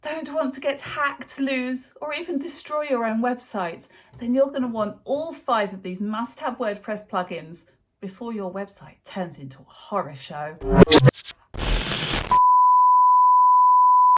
don't want to get hacked, lose, or even destroy your own website, then you're going to want all 5 of these must-have WordPress plugins before your website turns into a horror show.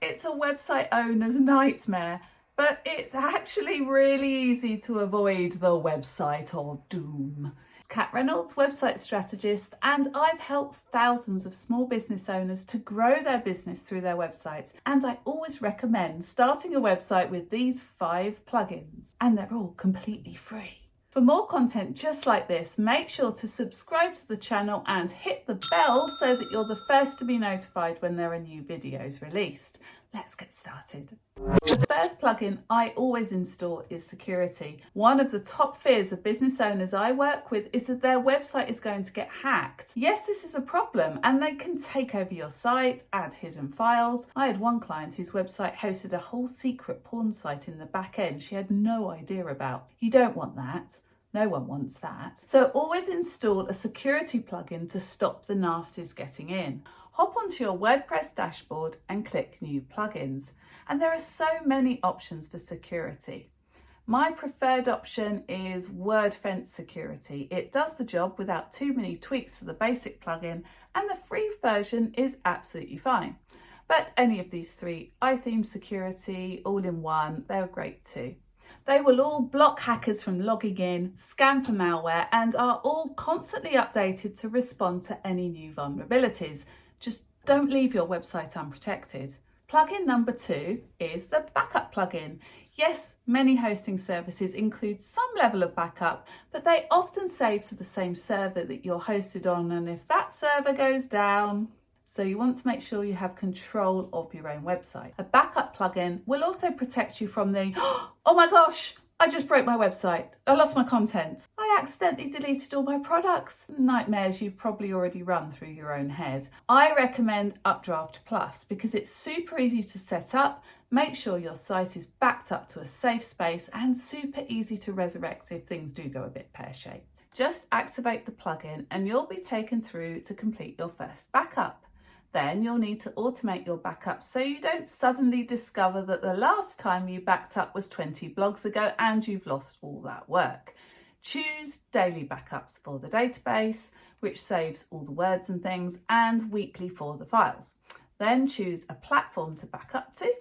It's a website owner's nightmare, but it's actually really easy to avoid the website of doom. It's Kat Reynolds, website strategist, and I've helped thousands of small business owners to grow their business through their websites. And I always recommend starting a website with these 5 plugins, and they're all completely free. For more content just like this, make sure to subscribe to the channel and hit the bell so that you're the first to be notified when there are new videos released. Let's get started. The first plugin I always install is security. One of the top fears of business owners I work with is that their website is going to get hacked. Yes, this is a problem, and they can take over your site, add hidden files. I had one client whose website hosted a whole secret porn site in the back end she had no idea about. You don't want that. No one wants that. So always install a security plugin to stop the nasties getting in. Hop onto your WordPress dashboard and click New Plugins. And there are so many options for security. My preferred option is WordFence Security. It does the job without too many tweaks to the basic plugin, and the free version is absolutely fine. But any of these 3, iTheme Security, all in one, they're great too. They will all block hackers from logging in, scan for malware, and are all constantly updated to respond to any new vulnerabilities. Just don't leave your website unprotected. Plugin number 2 is the backup plugin. Yes, many hosting services include some level of backup, but they often save to the same server that you're hosted on, and if that server goes down, so you want to make sure you have control of your own website. A backup plugin will also protect you from the, oh my gosh, I just broke my website. I lost my content. I accidentally deleted all my products. Nightmares you've probably already run through your own head. I recommend Updraft Plus because it's super easy to set up, make sure your site is backed up to a safe space, and super easy to resurrect if things do go a bit pear-shaped. Just activate the plugin and you'll be taken through to complete your first backup. Then you'll need to automate your backup so you don't suddenly discover that the last time you backed up was 20 blogs ago and you've lost all that work. Choose daily backups for the database, which saves all the words and things, and weekly for the files. Then choose a platform to back up to,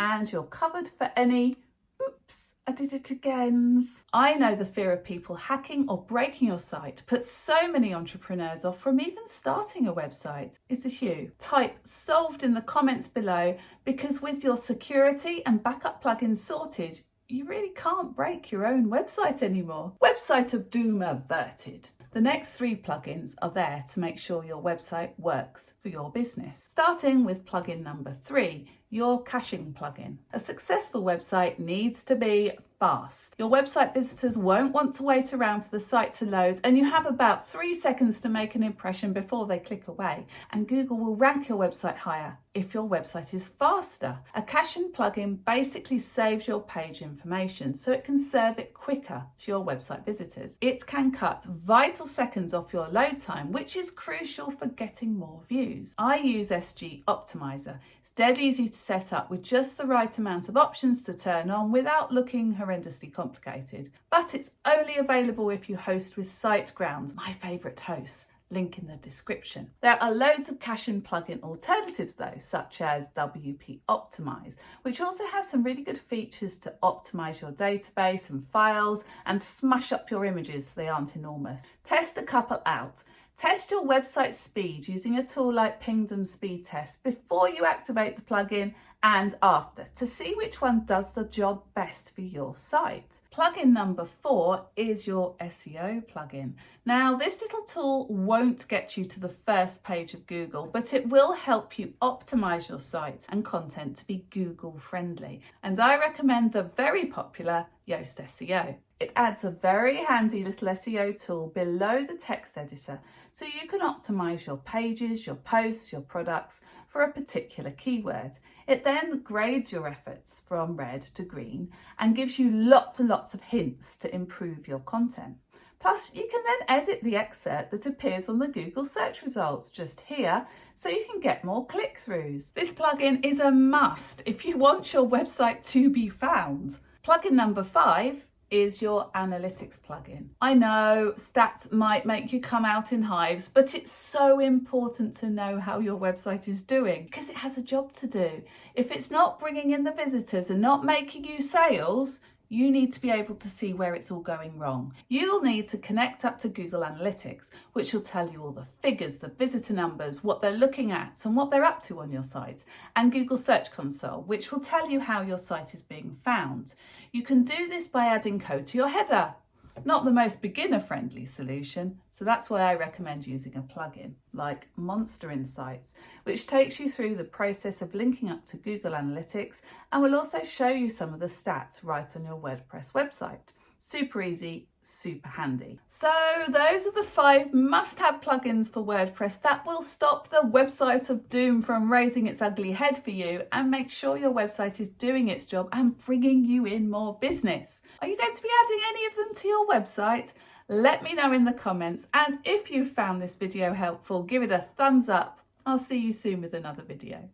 and you're covered for any oops, I did it again. I know the fear of people hacking or breaking your site puts so many entrepreneurs off from even starting a website. Is this you? Type solved in the comments below, because with your security and backup plugins sorted, you really can't break your own website anymore. Website of doom averted. The next 3 plugins are there to make sure your website works for your business. Starting with plugin number 3, your caching plugin. A successful website needs to be fast. Your website visitors won't want to wait around for the site to load, and you have about 3 seconds to make an impression before they click away. And Google will rank your website higher if your website is faster. A caching plugin basically saves your page information so it can serve it quicker to your website visitors. It can cut vital seconds off your load time, which is crucial for getting more views. I use SG Optimizer. It's dead easy to set up with just the right amount of options to turn on without looking horrendously complicated. But it's only available if you host with SiteGround, my favourite host. Link in the description. There are loads of caching plugin alternatives though, such as WP Optimize, which also has some really good features to optimize your database and files and smash up your images so they aren't enormous. Test a couple out. Test your website speed using a tool like Pingdom Speed Test before you activate the plugin and after to see which one does the job best for your site. Plugin number 4 is your SEO plugin. Now, this little tool won't get you to the first page of Google, but it will help you optimize your site and content to be Google friendly. And I recommend the very popular Yoast SEO. It adds a very handy little SEO tool below the text editor so you can optimize your pages, your posts, your products for a particular keyword. It then grades your efforts from red to green and gives you lots and lots of hints to improve your content. Plus, you can then edit the excerpt that appears on the Google search results just here, so you can get more click-throughs. This plugin is a must if you want your website to be found. Plugin number 5 is your analytics plugin. I know stats might make you come out in hives, but it's so important to know how your website is doing because it has a job to do. If it's not bringing in the visitors and not making you sales, you need to be able to see where it's all going wrong. You'll need to connect up to Google Analytics, which will tell you all the figures, the visitor numbers, what they're looking at and what they're up to on your site, and Google Search Console, which will tell you how your site is being found. You can do this by adding code to your header. Not the most beginner-friendly solution, so that's why I recommend using a plugin like Monster Insights, which takes you through the process of linking up to Google Analytics and will also show you some of the stats right on your WordPress website. Super easy, super handy. So those are the 5 must-have plugins for WordPress that will stop the website of doom from raising its ugly head for you and make sure your website is doing its job and bringing you in more business. Are you going to be adding any of them to your website? Let me know in the comments, and if you found this video helpful, give it a thumbs up. I'll see you soon with another video.